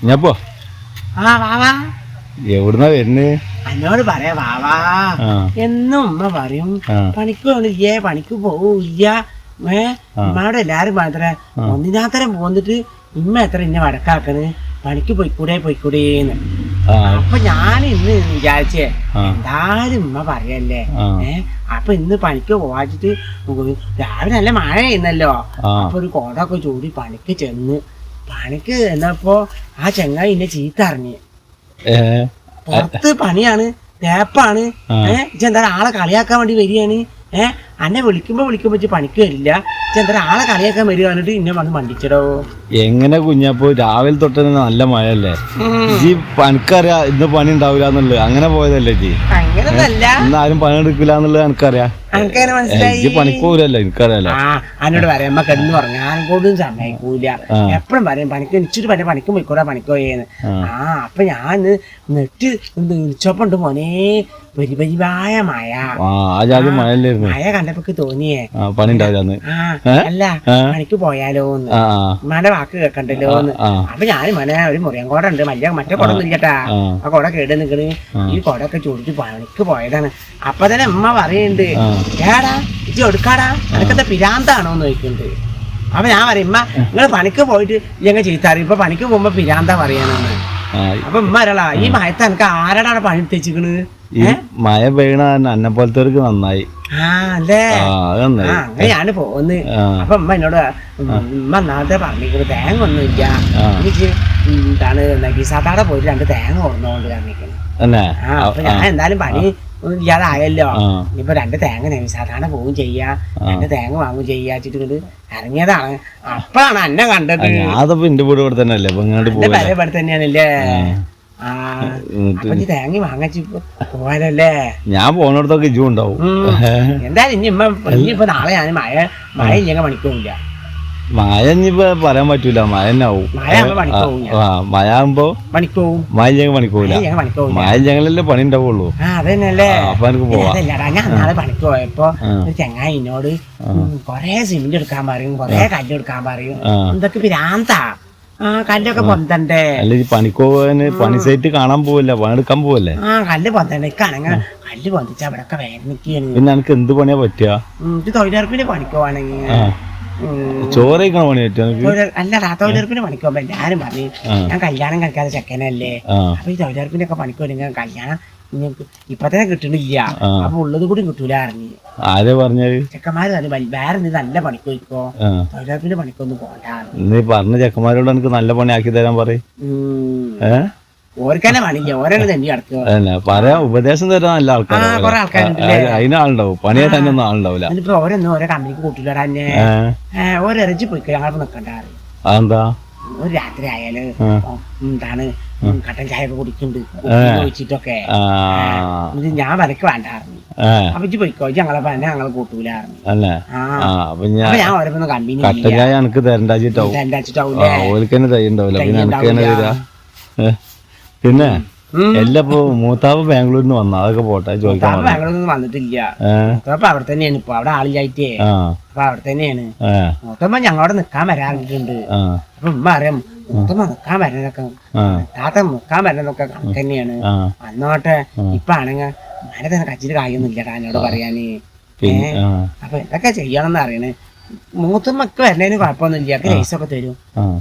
ഞാപ്പോ ആ വാവാ എവിടുന്നാ വരുന്നേ? എന്നോട് പറയാ വാവാ. എന്നും ഉമ്മ പറയും പണിക്ക് പോണില്ലേ, പണിക്ക് പോവില്ല. ഉമ്മയോട് എല്ലാരും മാത്രേ ഒന്നിനാത്തരം പോന്നിട്ട് ഉമ്മ എത്ര ഇന്നെ വടക്കാക്കണ്, പണിക്ക് പോയിക്കൂടേന്ന്. അപ്പൊ ഞാൻ ഇന്ന് വിചാരിച്ചേ എന്തായാലും ഉമ്മ പറയല്ലേ, അപ്പൊ ഇന്ന് പണിക്ക് പോവാച്ചിട്ട് രാവിലെ നല്ല മഴ ചെയ്യുന്നല്ലോ. അപ്പൊ ഒരു കോടൊക്കെ ചൂടി പണിക്ക് ചെന്ന് പണിക്ക് എന്നപ്പോ ആ ചെങ്ങായി എന്നെ ചീത്ത അറിഞ്ഞ്. പുറത്ത് പണിയാണ്, തേപ്പാണ്, എന്താ ആളെ കളിയാക്കാൻ വേണ്ടി വരികയാണ്. അന്നെ വിളിക്കുമ്പോ പണിക്ക് വരില്ല, എന്താ ആളെ കളിയാക്കാൻ വരിക പറഞ്ഞിട്ട് ഇന്നെ വന്ന് മണ്ടിച്ചടോ. എങ്ങനെ കുഞ്ഞപ്പോ രാവിലെ തൊട്ട് നല്ല മഴയല്ലേ, ജി പണിക്കറിയാ ഇന്ന് പണി ഉണ്ടാവില്ല എന്നുള്ളത്, അങ്ങനെ പോയതല്ലേ ജി? അങ്ങനല്ല, ഇന്ന് ആരും പണി എടുക്കില്ല എന്നുള്ളത് എനിക്കറിയാം. പണിക്ക് പോവില്ലല്ലോ, എനിക്കറിയാലോ. എന്നോട് പറയാം അമ്മ കിടന്ന് പറഞ്ഞാൽ കൊണ്ടും സമ്മതിക്കൂല. എപ്പോഴും പറയും പണിക്ക് ഇച്ചിട്ട് പറ്റ പണിക്ക് പോയിക്കൂടാ, പണിക്ക് പോയേന്ന്. അപ്പൊ ഞാൻ നെറ്റ് വിളിച്ചപ്പോണ്ട് മോനെ പരിപരിവായ മഴ. മഴ കണ്ടപ്പോ തോന്നിയേ പണി ഉണ്ടാവില്ല, അല്ല പണിക്ക് പോയാലോന്ന്, ഉമ്മാന്റെ വാക്ക് കേക്കണ്ടല്ലോന്ന്. അപ്പൊ ഞാൻ മോനെ ഒരു മുറിയൻ കോട ഉണ്ട്, മറ്റേ കുട ഒന്നും ഇല്ലട്ടാ, ആ കുട കേട് നിക്കണ്, ഈ കുടൊക്കെ ചൂടിച്ച് പണിക്ക് പോയതാണ്. അപ്പൊ തന്നെ ഉമ്മ പറയുന്നുണ്ട്, ഏടാ ഇജ്ജ് എടുക്കാടാ, എനിക്കെന്താ പിരാന്താണോന്ന് ചോദിക്കുന്നുണ്ട്. അപ്പൊ ഞാൻ പറയും ഉമ്മ നിങ്ങൾ പണിക്ക് പോയിട്ട് ഇങ്ങനെ ചീത്താറി, ഇപ്പൊ പണിക്ക് പോകുമ്പോ പിരാന്താ പറയാനെന്ന്. അപ്പൊ ഉമ്മ ഒരാളാ ഈ മയത്ത് എനിക്ക് ആരാടാണ് പണി എടുത്തേച്ചിക്കണ്? മഴ പെയ്യണ അന്നെ പോലത്തെ നന്നായി. അല്ലേ അങ്ങനെ ഞാന് പോന്ന്. അപ്പൊ ഉമ്മ എന്നോട് ഉമ്മ ഒന്നാമത്തെ പറഞ്ഞിരിക്കുന്നത് തേങ്ങ ഒന്നുമില്ല, എനിക്ക് എന്താണ് സാധാരണ പോയിട്ട് 2 തേങ്ങ ഓർന്നോണ്ട് പറഞ്ഞിരിക്കുന്നത്. അപ്പൊ ഞാൻ എന്തായാലും പണി ഇല്ലാതായല്ലോ, ഇനിയിപ്പോ 2 തേങ്ങ സാധാരണ പോവും ചെയ്യാ, 2 തേങ്ങ വാങ്ങും ചെയ്യാച്ചിട്ട് ഇറങ്ങിയതാണ്. അപ്പഴാണ് എന്നെ കണ്ടത്. ഇവിടെ തന്നെയാണല്ലേ. അപ്പൊ തേങ്ങ വാങ്ങിച്ച് പോവാനല്ലേ ഞാൻ പോണടത്തൊക്കെ ഇജും ഉണ്ടാവും. എന്തായാലും ഇനിയിപ്പോ നാളെ ഞാൻ മഴ ഇല്ലെങ്കിൽ പണിക്കില്ല. മഴ ഇനിയിപ്പോ പറയാൻ പറ്റൂല, മഴ തന്നെ ആവും. മഴ ആകുമ്പോ പണിക്കോവും, മഴ ഇല്ലെങ്കിൽ പണിക്കൂല. മഴ ഇല്ലെങ്കിലല്ലേ പണി ഉണ്ടാവുള്ളൂ. അതന്നെയല്ലേ. അപ്പൊ എനിക്ക് പോവാം. ഞാൻ നാളെ പണിക്ക് പോയപ്പോ ഒരു ചെങ്ങായി എന്നോട് കൊറേ സിമെന്റ് എടുക്കാൻ പറയും, കൊറേ കല്ലെടുക്കാൻ പറയും. എന്തൊക്കെ പിരാന്താ, കല്ലൊക്കെ പൊന്തണ്ടേ? അല്ല പണിക്ക് പോവാന് പണി സൈറ്റ് കാണാൻ പോവല്ലേ, പണിയെടുക്കാൻ പോവല്ലേ? കല്ല് പൊന്തണ്ടേ? ഇക്കാണെങ്കിൽ കല്ല് പൊന്തിച്ച അവിടെയൊക്കെ വേദനിക്കാണ്. പിന്നെ എനിക്ക് എന്ത് പണിയാ പറ്റുക? തൊഴിലുറപ്പിന് പണിക്ക് പോവാണെങ്കിൽ ചോറ് കഴിക്കണ പണി പറ്റും? അല്ല തൊഴിലുറപ്പിന് പണിക്ക് പോകുമ്പോ എല്ലാരും പറഞ്ഞു ഞാൻ കല്യാണം കഴിക്കാതെ ചെക്കനല്ലേ, അപ്പൊ ഈ തൊഴിലുറപ്പിനൊക്കെ പണിക്ക് പോയി കല്യാണം ഇപ്പൊ തന്നെ കിട്ടണില്ല, അപ്പൊ ഉള്ളത് കൂടി കിട്ടൂല അറിഞ്ഞു. ആരെ പറഞ്ഞത്? ചെക്കന്മാര് പറഞ്ഞു വേറെ നീ നല്ല പണിക്ക് പോയിക്കോ, തൊഴിലുറപ്പിന്റെ പണിക്കൊന്നും പോകണ്ട. നീ പറഞ്ഞ ചെക്കന്മാരോട് എനിക്ക് നല്ല പണി ആക്കി തരാൻ പറയും. ഓർക്കന്നെ പണിയില്ല, ഓരോന്ന് തന്നെ കിടക്കുക. പറയാ ഉപദേശം തരാൻ നല്ല ആൾക്കാരുണ്ടല്ലേ, അതിനാളുണ്ടാവും. പണിയെ തന്നെ ഒന്നും ആളുണ്ടാവില്ല. ഇപ്പൊ ഓരോന്നും ഓരോ കമ്പനിക്ക് കൂട്ടില്ല തന്നെ, ഓരോ ഇറച്ചി പോയിക്കോ ഞങ്ങളിപ്പോ നിക്കണ്ട. അതെന്താ? ഒരു രാത്രി ആയാല് എന്താണ് കട്ടൻ ചായ ഒക്കെ കുടിക്കുന്നുണ്ട് ചോദിച്ചിട്ടൊക്കെ. ഞാൻ വിലക്ക് വേണ്ടായിരുന്നു, അപ്പൊ ഇജ്ജ് പോയിക്കോ, ഞങ്ങളെ ഞങ്ങളെ കൂട്ടൂല. ഞാൻ ഓരോന്നും കമ്പനി പിന്നെ എല്ലപ്പോ മൂത്താവ് ബാംഗ്ലൂരിന്ന് വന്ന അതൊക്കെ പോട്ടെ ചോദിക്കാൻ. ബാംഗ്ലൂരിൽ വന്നിട്ടില്ല, അപ്പൊ അവിടെ തന്നെയാണ് ഇപ്പൊ, അവിടെ ആളില്ലായിട്ടേ. അപ്പൊ അവിടെ തന്നെയാണ്. മൂത്തമ്മ ഞങ്ങളവിടെ നിക്കാൻ വരാറുണ്ട്. അപ്പൊ ഉമ്മ അറിയാം മൂത്തമ്മ നിക്കാൻ വരുന്നതൊക്കെ, താത്ത നിക്കാൻ വരുന്നതൊക്കെ കണക്ക് തന്നെയാണ്. അന്നോട്ടെ ഇപ്പൊ ആണെങ്കിൽ മഴ തന്നെ കച്ചിട്ട് കായൊന്നും ഇല്ലടാ എന്നോട് പറയാന്. അപ്പൊ എന്തൊക്കെ ചെയ്യണമെന്ന് അറിയണേ. മൂത്തുമ്മക്ക് വരുന്നതിന് കുഴപ്പമൊന്നുമില്ല, ലൈസൊക്കെ തരും.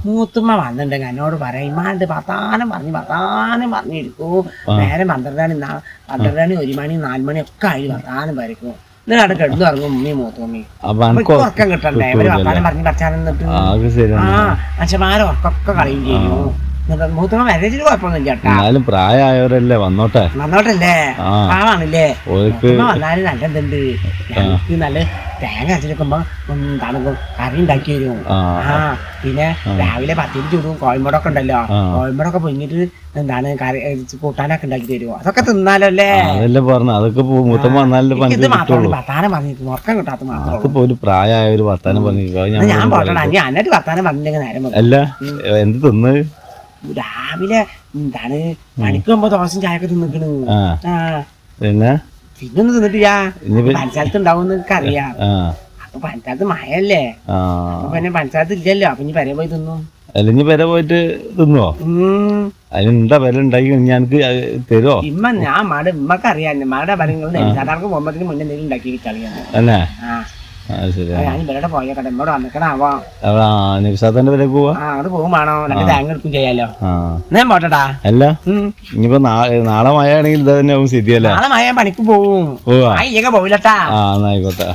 മൂത്തുമ്മ വന്നിട്ടുണ്ടെങ്കിൽ എന്നോട് പറയാം ഇമാണ്ട് വർത്താനം പറഞ്ഞിരിക്കൂ. നേരം 12 1 മണി 4 മണി ഒക്കെ ആയി വർത്താനം വരയ്ക്കും. എന്നിട്ട് അവിടെ കിടന്നു ഇറങ്ങും ഉമ്മയും മൂത്തുമ്മയും. ഉറക്കം കിട്ടണ്ടേ, അവര് വർത്താനം പറഞ്ഞ് പറ്റാൻ നിന്നിട്ട് മനുഷ്യന്മാരെ ഉറക്കൊക്കെ കളയും ചെയ്യും. മൂത്തമ്മ വരച്ചിട്ട് കുഴപ്പമൊന്നുമില്ല കേട്ടാ, പ്രായമായവരല്ലേ വന്നോട്ടല്ലേ, ആളാണല്ലേ. വന്നാലും നല്ല എന്തുണ്ട്, ഞങ്ങൾക്ക് നല്ല തേങ്ങ അരച്ചിരിക്കുമ്പോ തണുക്കും, കറി ഉണ്ടാക്കി തരും. പിന്നെ രാവിലെ പത്തിരി ചൂടും, കോയമ്പടൊക്കെ ഉണ്ടല്ലോ, കോയമ്പടൊക്കെ പൊങ്ങിട്ട് എന്താണ് കറി കൂട്ടാനൊക്കെ ഉണ്ടാക്കി തരുമോ? അതൊക്കെ തിന്നാലോ അല്ലേ. വർത്താനം പറഞ്ഞിരിക്കും, ഉറക്കം കിട്ടാത്ത മാത്രം. പ്രായമായൊരു വർത്താനം ഞാൻ പോട്ടടാ, ഞാൻ എന്നിട്ട് വർത്താനം പറഞ്ഞില്ലെങ്കിൽ നേരം എന്ത് തിന്ന് രാവിലെ എന്താണ് പണിക്ക് പോകുമ്പോ ദോശയും ചായയൊക്കെ തിന്നിക്കണ്. പിന്നെ ഒന്നും തിന്നിട്ടില്ല, പഞ്ചായത്ത് ഉണ്ടാവും അറിയാം. അപ്പൊ പഞ്ചായത്ത് മഴയല്ലേ, പിന്നെ പഞ്ചായത്ത് ഇല്ലല്ലോ, അപ്പൊ ഇനി വരെ പോയി തിന്നു. അല്ലെങ്കിൽ പെര പോയിട്ട് തിന്നുവോ? അതിനെന്താ വില ഉണ്ടാക്കി ഞങ്ങൾക്ക് തരുമോ? ഇമ്മ ഞാൻ മട ഇമ്മക്ക് അറിയാം മയുടെ പറയുന്നത് സാധാരണ പോകുമ്പത്തിന് മുന്നേ എന്തെങ്കിലും ഉണ്ടാക്കി കളിയാണ് അല്ലേ? ആ ശരി. ഞാൻ ഇവരുടെ പോയ കട ഇമ്മോട് വന്നിക്കണാവോ? നിസാദന്റെ വിലക്ക് പോവാ? അങ്ങോട്ട് പോകുവാണോ? രണ്ട് തേങ്ങ എടുക്കും ചെയ്യാലോ. ഞാൻ പോട്ടടാ. അല്ല ഇനിയിപ്പോ നാളെ മഴ ആണെങ്കിൽ ഇത് തന്നെ സ്ഥിതിയല്ലേ? നാളെ മഴ പണിക്ക് പോവും. പോവില്ലട്ടാ. എന്നായിക്കോട്ടെ.